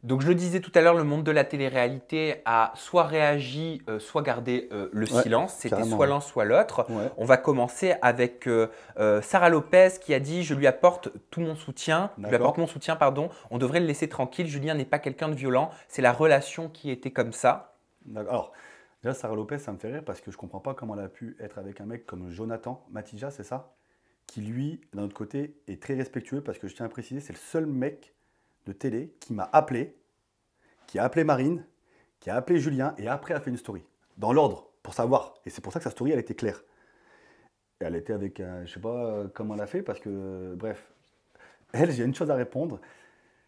Donc je le disais tout à l'heure, le monde de la télé-réalité a soit réagi, soit gardé le Ouais, silence. C'était carrément, soit ouais. l'un, soit l'autre. Ouais, On va commencer avec Sarah Lopez qui a dit « Je lui apporte tout mon soutien, je lui apporte d'accord. mon soutien, pardon. On devrait le laisser tranquille. Julien n'est pas quelqu'un de violent. C'est la relation qui était comme ça. » Alors, déjà, Sarah Lopez, ça me fait rire parce que je comprends pas comment elle a pu être avec un mec comme Jonathan Matija, c'est ça? Qui, lui, d'un autre côté, est très respectueux parce que je tiens à préciser, c'est le seul mec de télé qui m'a appelé, qui a appelé Marine, qui a appelé Julien et après a fait une story. Dans l'ordre, pour savoir. Et c'est pour ça que sa story, elle était claire. Et elle était avec, je sais pas comment elle a fait parce que, bref. Elle, j'ai une chose à répondre.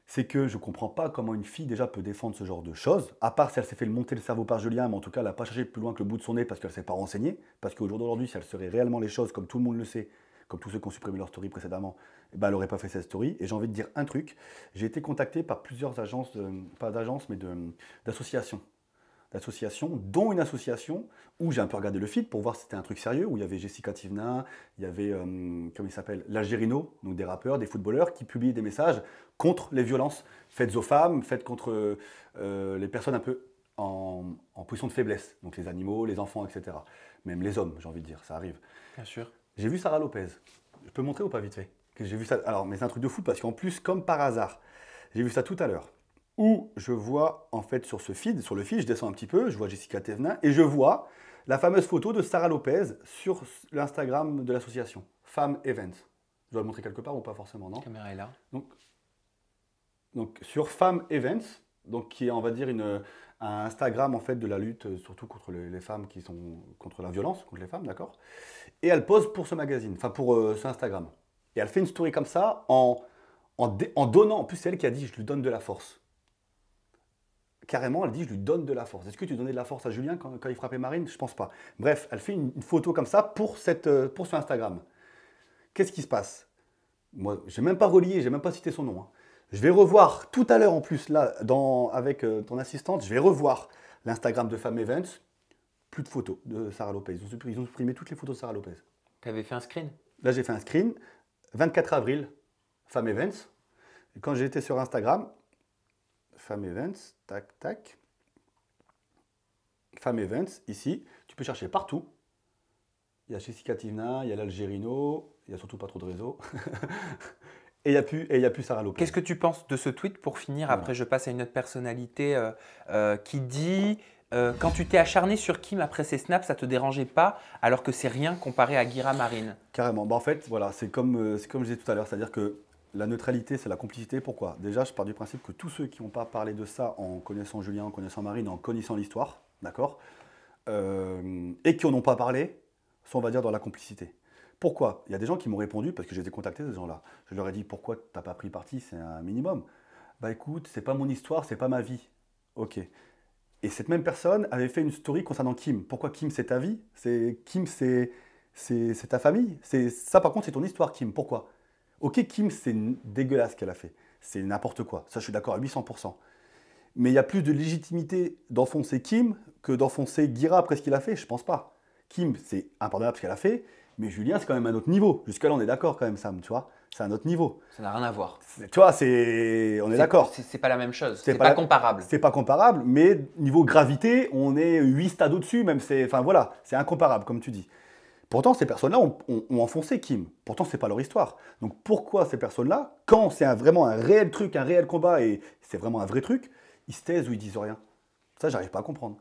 C'est que je ne comprends pas comment une fille déjà peut défendre ce genre de choses, à part si elle s'est fait monter le cerveau par Julien, mais en tout cas, elle n'a pas cherché plus loin que le bout de son nez parce qu'elle ne s'est pas renseignée. Parce qu'au jour d'aujourd'hui, si elle serait réellement les choses, comme tout le monde le sait, comme tous ceux qui ont supprimé leur story précédemment, eh ben, elle n'aurait pas fait cette story. Et j'ai envie de dire un truc, j'ai été contacté par plusieurs agences, pas d'agences, mais d'associations, dont une association où j'ai un peu regardé le feed pour voir si c'était un truc sérieux, où il y avait Jessica Tivna, il y avait, comment il s'appelle, l'Algérino, donc des rappeurs, des footballeurs qui publiaient des messages contre les violences faites aux femmes, faites contre les personnes un peu en position de faiblesse, donc les animaux, les enfants, etc. Même les hommes, j'ai envie de dire, ça arrive. Bien sûr. J'ai vu Sarah Lopez. Je peux montrer ou pas vite fait que j'ai vu ça. Alors, mais c'est un truc de fou parce qu'en plus, comme par hasard, j'ai vu ça tout à l'heure. Où je vois en fait sur ce feed, sur le feed, je descends un petit peu, je vois Jessica Thévenin et je vois la fameuse photo de Sarah Lopez sur l'Instagram de l'association Femmes Events. Je dois le montrer quelque part ou pas forcément, non? La caméra est là. Donc sur Femmes Events, donc qui est on va dire un Instagram en fait de la lutte surtout contre les femmes qui sont contre la violence contre les femmes, d'accord? Et elle pose pour ce magazine, enfin pour ce Instagram. Et elle fait une story comme ça en donnant, en plus c'est elle qui a dit je lui donne de la force. Carrément, elle dit je lui donne de la force. Est-ce que tu donnais de la force à Julien quand il frappait Marine? Je pense pas. Bref, elle fait une photo comme ça pour ce Instagram. Qu'est-ce qui se passe? Moi, j'ai même pas relié, j'ai même pas cité son nom, hein. Je vais revoir tout à l'heure en plus, là, avec ton assistante, je vais revoir l'Instagram de Femme Events. Plus de photos de Sarah Lopez. Ils ont supprimé toutes les photos de Sarah Lopez. Tu avais fait un screen? Là, j'ai fait un screen. 24 avril, Femme Events. Et quand j'étais sur Instagram, Femme Events, tac, tac. Femme Events, ici, tu peux chercher partout. Il y a Jessica Tivna, il y a l'Algérino, il n'y a surtout pas trop de réseau. Et il y a plus Sarah Lopez. Qu'est-ce que tu penses de ce tweet pour finir? Voilà. Après, je passe à une autre personnalité qui dit quand tu t'es acharné sur Kim après ses snaps, ça ne te dérangeait pas alors que c'est rien comparé à Guira Marine. Carrément. Bah, en fait, voilà, c'est comme je disais tout à l'heure, c'est-à-dire que la neutralité, c'est la complicité. Pourquoi? Déjà, je pars du principe que tous ceux qui n'ont pas parlé de ça en connaissant Julien, en connaissant Marine, en connaissant l'histoire, d'accord, et qui n'en ont pas parlé, sont, on va dire, dans la complicité. Pourquoi? Il y a des gens qui m'ont répondu, parce que je les ai contactés, ces gens-là. Je leur ai dit, pourquoi tu n'as pas pris parti? C'est un minimum. Bah écoute, c'est pas mon histoire, c'est pas ma vie. Ok. Et cette même personne avait fait une story concernant Kim. Pourquoi Kim, c'est ta vie? Kim, c'est ta famille. Ça, par contre, c'est ton histoire, Kim. Pourquoi? Ok, Kim, c'est dégueulasse ce qu'elle a fait. C'est n'importe quoi. Ça, je suis d'accord à 800%. Mais il y a plus de légitimité d'enfoncer Kim que d'enfoncer Guira après ce qu'il a fait. Je pense pas. Kim, c'est impardonnable ce qu'elle a fait. Mais Julien, c'est quand même un autre niveau. Jusque-là, on est d'accord quand même, Sam, tu vois. C'est un autre niveau. Ça n'a rien à voir. Tu vois, on est d'accord. C'est pas la même chose. C'est pas comparable. C'est pas comparable, mais niveau gravité, on est 8 stades au-dessus, même. Enfin voilà, c'est incomparable, comme tu dis. Pourtant, ces personnes-là ont enfoncé Kim. Pourtant, c'est pas leur histoire. Donc pourquoi ces personnes-là, quand c'est vraiment un réel truc, un réel combat, et c'est vraiment un vrai truc, ils se taisent ou ils disent rien? Ça, j'arrive pas à comprendre.